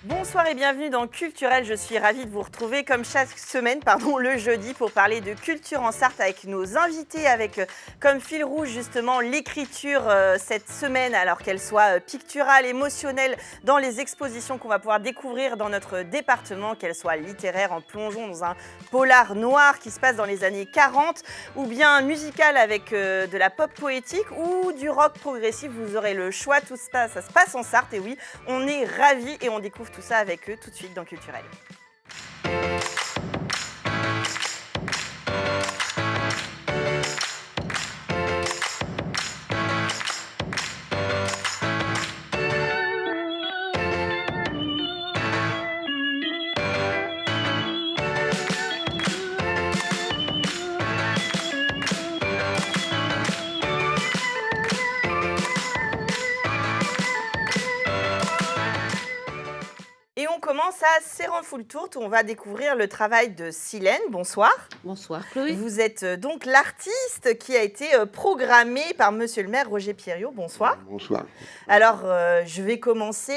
Bonsoir et bienvenue dans Culturel. Je suis ravie de vous retrouver comme chaque semaine, le jeudi pour parler de culture en Sarthe avec nos invités, avec comme fil rouge justement l'écriture cette semaine, alors qu'elle soit picturale, émotionnelle dans les expositions qu'on va pouvoir découvrir dans notre département, qu'elle soit littéraire en plongeon dans un polar noir qui se passe dans les années 40, ou bien musicale avec de la pop poétique ou du rock progressif. Vous aurez le choix, tout ça se passe en Sarthe et oui, on est ravis et on découvre tout ça avec eux tout de suite dans Culturel. Et on commence à Serrenfoul-Tourte où on va découvrir le travail de Silène. Bonsoir. Bonsoir Chloé. Vous êtes donc l'artiste qui a été programmé par Monsieur le maire Roger Pierriot. Bonsoir. Bonsoir. Alors, je vais commencer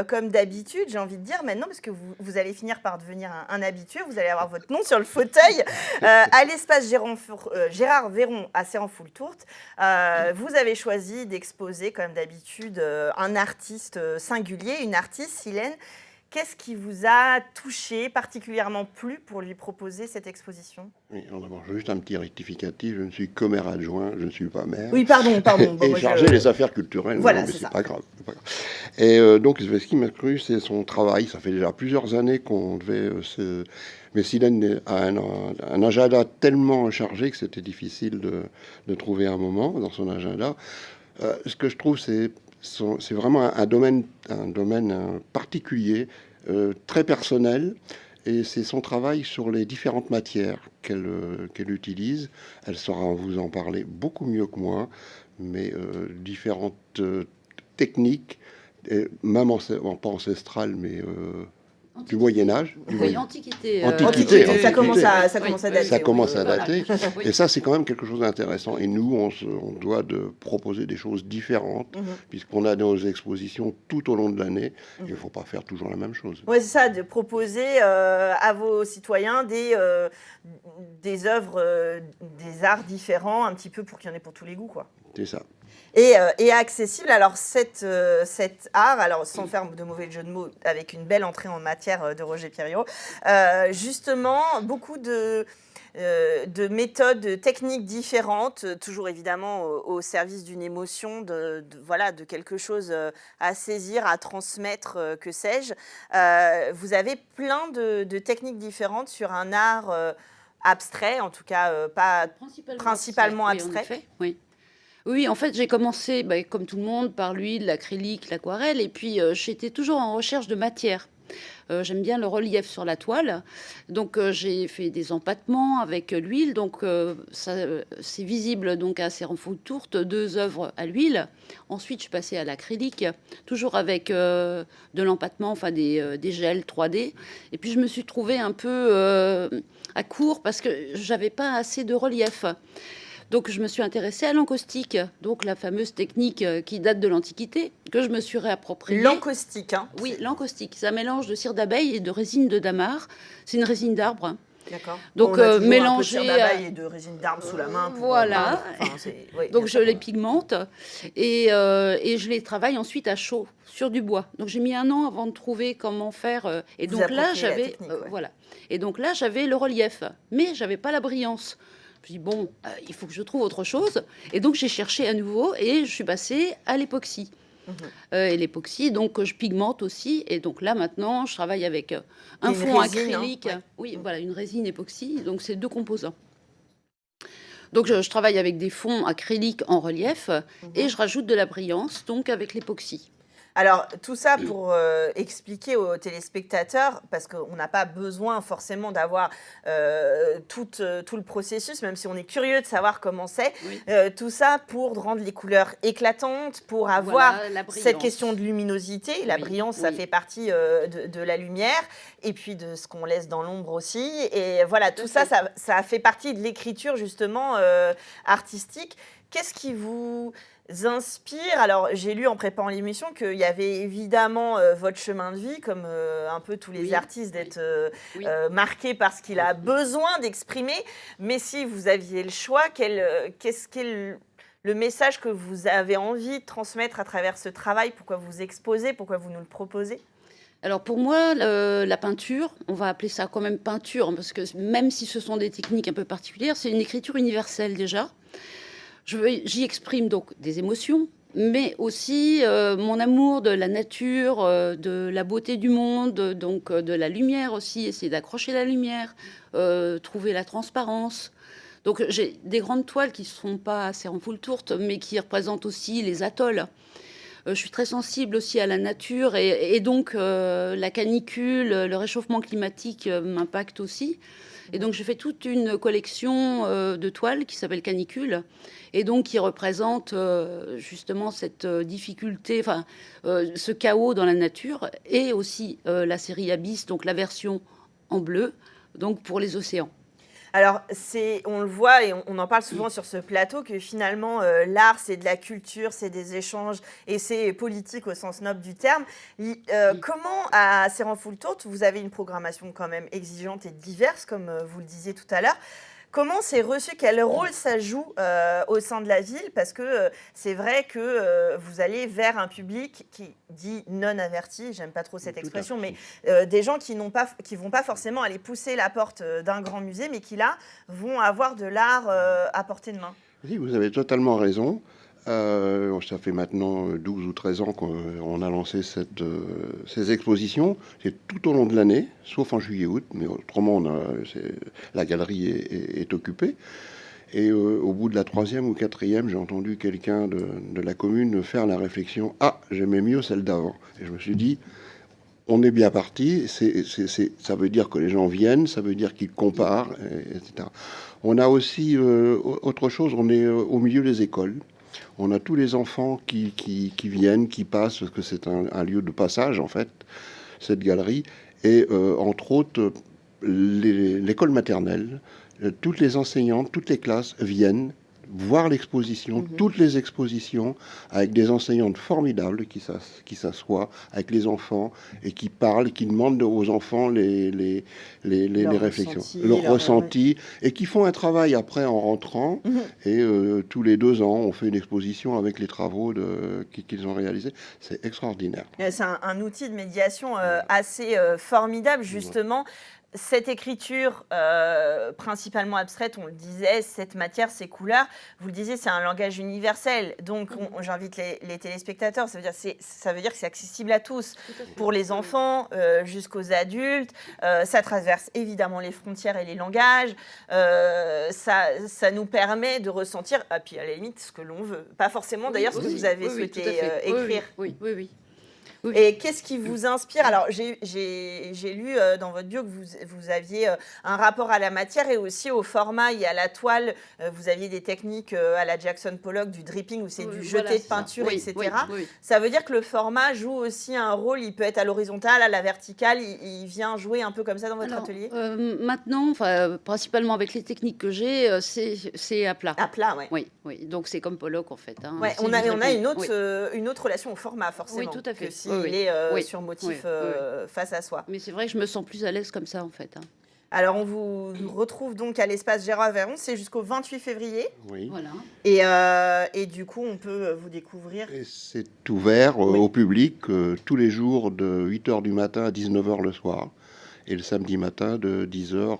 comme d'habitude, j'ai envie de dire maintenant, parce que vous allez finir par devenir un habitué. Vous allez avoir votre nom sur le fauteuil à l'espace Gérard Véron à Serrenfoul-Tourte. Vous avez choisi d'exposer, comme d'habitude, un artiste singulier, une artiste, Silène. Qu'est-ce qui vous a touché, particulièrement plu pour lui proposer cette exposition? Oui, d'abord, juste un petit rectificatif. Je ne suis que maire adjoint, je ne suis pas maire. Oui, pardon. Bon, et chargé des affaires culturelles. Voilà, non, mais c'est c'est ça. pas grave. Et donc, ce qui m'a plu, c'est son travail. Ça fait déjà plusieurs années qu'on devait Mais Silène a un agenda tellement chargé que c'était difficile de trouver un moment dans son agenda. Ce que je trouve, c'est vraiment un domaine particulier, très personnel, et c'est son travail sur les différentes matières qu'elle utilise. Elle saura vous en parler beaucoup mieux que moi, mais différentes techniques, même pas ancestrales, mais du Moyen-Âge. Oui, Antiquité. Antiquité. Ça commence à dater. Ça commence à dater. Oui. Et ça, c'est quand même quelque chose d'intéressant. Et nous, on doit proposer des choses différentes, puisqu'on a nos expositions tout au long de l'année. Il ne faut pas faire toujours la même chose. Oui, c'est ça, de proposer à vos citoyens des œuvres, des arts différents, un petit peu pour qu'il y en ait pour tous les goûts, quoi. C'est ça. Et accessible. Alors, cet art, alors sans faire de mauvais jeu de mots, avec une belle entrée en matière de Roger Pierriot, justement, beaucoup de méthodes, de techniques différentes, toujours évidemment au service d'une émotion, de quelque chose à saisir, à transmettre, que sais-je. Vous avez plein de techniques différentes sur un art abstrait, en tout cas pas principalement abstrait. Oui, en effet, oui. Oui, en fait, j'ai commencé, comme tout le monde, par l'huile, l'acrylique, l'aquarelle, et puis j'étais toujours en recherche de matière. J'aime bien le relief sur la toile, donc j'ai fait des empattements avec l'huile, donc c'est visible donc à Serrenfoul-Tourte, 2 œuvres à l'huile. Ensuite, je suis passée à l'acrylique, toujours avec de l'empattement, enfin des gels 3D. Et puis je me suis trouvée un peu à court parce que j'avais pas assez de relief. Donc, je me suis intéressée à l'encaustique, donc la fameuse technique qui date de l'Antiquité, que je me suis réappropriée. L'encaustique, hein? Oui, l'encaustique. C'est un mélange de cire d'abeille et de résine de dammar. C'est une résine d'arbre. Hein. D'accord. Donc, on a toujours mélanger. un peu de cire d'abeille et de résine d'arbre sous la main. Voilà. Oui, donc, je les pigmente et je les travaille ensuite à chaud sur du bois. Donc, j'ai mis 1 an avant de trouver comment faire. Et Vous donc là, appropriez la j'avais technique, ouais. voilà. Et donc là, j'avais le relief, mais j'avais pas la brillance. Je me dis, bon, il faut que je trouve autre chose. Et donc, j'ai cherché à nouveau et je suis passée à l'époxy. Et l'époxy, donc, je pigmente aussi. Et donc là, maintenant, je travaille avec un fond résine, acrylique. hein, ouais. Oui, voilà, une résine époxy. Donc, c'est 2 composants. Donc, je travaille avec des fonds acryliques en relief et je rajoute de la brillance, donc, avec l'époxy. Alors, tout ça pour expliquer aux téléspectateurs, parce qu'on n'a pas besoin forcément d'avoir tout le processus, même si on est curieux de savoir comment c'est. Oui. Tout ça pour rendre les couleurs éclatantes, pour avoir Voilà, cette question de luminosité. La Oui, brillance, ça oui. fait partie de la lumière, et puis de ce qu'on laisse dans l'ombre aussi. Et voilà, tout ça, ça fait partie de l'écriture, justement, artistique. Qu'est-ce qui vous inspire? Alors, j'ai lu en préparant l'émission qu'il y avait évidemment votre chemin de vie, comme un peu tous les Oui, artistes, oui, d'être oui. marqué par ce qu'il a besoin d'exprimer. Mais si vous aviez le choix, qu'est-ce qu'est le message que vous avez envie de transmettre à travers ce travail? Pourquoi vous exposez? Pourquoi vous nous le proposez? Alors pour moi, la peinture, on va appeler ça quand même peinture, hein, parce que même si ce sont des techniques un peu particulières, c'est une écriture universelle déjà. J'y exprime donc des émotions, mais aussi mon amour de la nature, de la beauté du monde, donc de la lumière aussi, essayer d'accrocher la lumière, trouver la transparence. Donc j'ai des grandes toiles qui ne sont pas assez en full tourte, mais qui représentent aussi les atolls. Je suis très sensible aussi à la nature et donc la canicule, le réchauffement climatique m'impacte aussi. Et donc j'ai fait toute une collection de toiles qui s'appelle Canicule et donc qui représente justement cette difficulté, enfin ce chaos dans la nature et aussi la série Abyss, donc la version en bleu, donc pour les océans. Alors, on le voit et on en parle souvent sur ce plateau que finalement, l'art, c'est de la culture, c'est des échanges et c'est politique au sens noble du terme. Comment, à Serran-Foultourte, vous avez une programmation quand même exigeante et diverse, comme vous le disiez tout à l'heure. Comment c'est reçu? Quel rôle ça joue au sein de la ville? Parce que c'est vrai que vous allez vers un public qui dit non averti, j'aime pas trop cette expression, mais des gens qui vont pas forcément aller pousser la porte d'un grand musée, mais qui là vont avoir de l'art à portée de main. Oui, vous avez totalement raison. Ça fait maintenant 12 ou 13 ans qu'on a lancé ces expositions. C'est tout au long de l'année, sauf en juillet-août, mais autrement, la galerie est occupée. Et au bout de la 3e ou 4e, j'ai entendu quelqu'un de la commune faire la réflexion: ah, j'aimais mieux celle d'avant. Et je me suis dit, on est bien parti. Ça veut dire que les gens viennent, ça veut dire qu'ils comparent, etc. On a aussi autre chose, on est au milieu des écoles. On a tous les enfants qui viennent, qui passent, parce que c'est un lieu de passage, en fait, cette galerie. Et entre autres, l'école maternelle, toutes les enseignantes, toutes les classes viennent voir l'exposition, toutes les expositions, avec des enseignantes formidables qui s'assoient avec les enfants et qui parlent, qui demandent aux enfants les réflexions, leurs ressentis, et qui font un travail après en rentrant. Et tous les 2 ans, on fait une exposition avec les travaux qu'ils ont réalisés. C'est extraordinaire. C'est un outil de médiation assez formidable, justement. Cette écriture principalement abstraite, on le disait, cette matière, ces couleurs, vous le disiez, c'est un langage universel. Donc, j'invite les téléspectateurs, ça veut dire que c'est accessible à tous, pour les enfants jusqu'aux adultes. Ça traverse évidemment les frontières et les langages. Ça nous permet de ressentir, puis à la limite, ce que l'on veut. Pas forcément d'ailleurs ce que vous avez souhaité écrire. Oui. Oui. Et qu'est-ce qui vous inspire? Alors, j'ai lu dans votre bio que vous aviez un rapport à la matière et aussi au format et à la toile. Vous aviez des techniques à la Jackson Pollock, du dripping, où c'est du jeté de peinture, etc. Oui. Ça veut dire que le format joue aussi un rôle. Il peut être à l'horizontale, à la verticale. Il vient jouer un peu comme ça dans votre atelier? Maintenant, principalement avec les techniques que j'ai, c'est à plat. À plat, oui. Oui. Donc c'est comme Pollock en fait. Hein. Ouais, on a une autre relation au format, forcément. Oui, tout à fait. Il est sur motif face à soi. Mais c'est vrai que je me sens plus à l'aise comme ça, en fait. Hein. Alors, on vous retrouve donc à l'espace Gérard Véron, c'est jusqu'au 28 février. Oui. Voilà. Et du coup, on peut vous découvrir. Et c'est ouvert au public tous les jours de 8h du matin à 19h le soir, et le samedi matin de 10h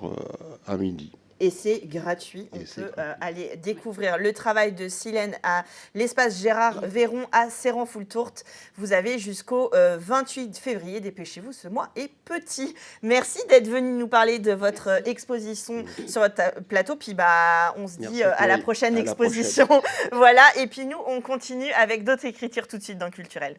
à midi. Et c'est gratuit. On peut aller découvrir le travail de Silène à l'espace Gérard Véron à Serran-Foultourte. Vous avez jusqu'au 28 février. Dépêchez-vous, ce mois est petit. Merci d'être venu nous parler de votre exposition sur votre plateau. Puis on se dit à la prochaine exposition. Voilà. Et puis nous, on continue avec d'autres écritures tout de suite dans Culturel.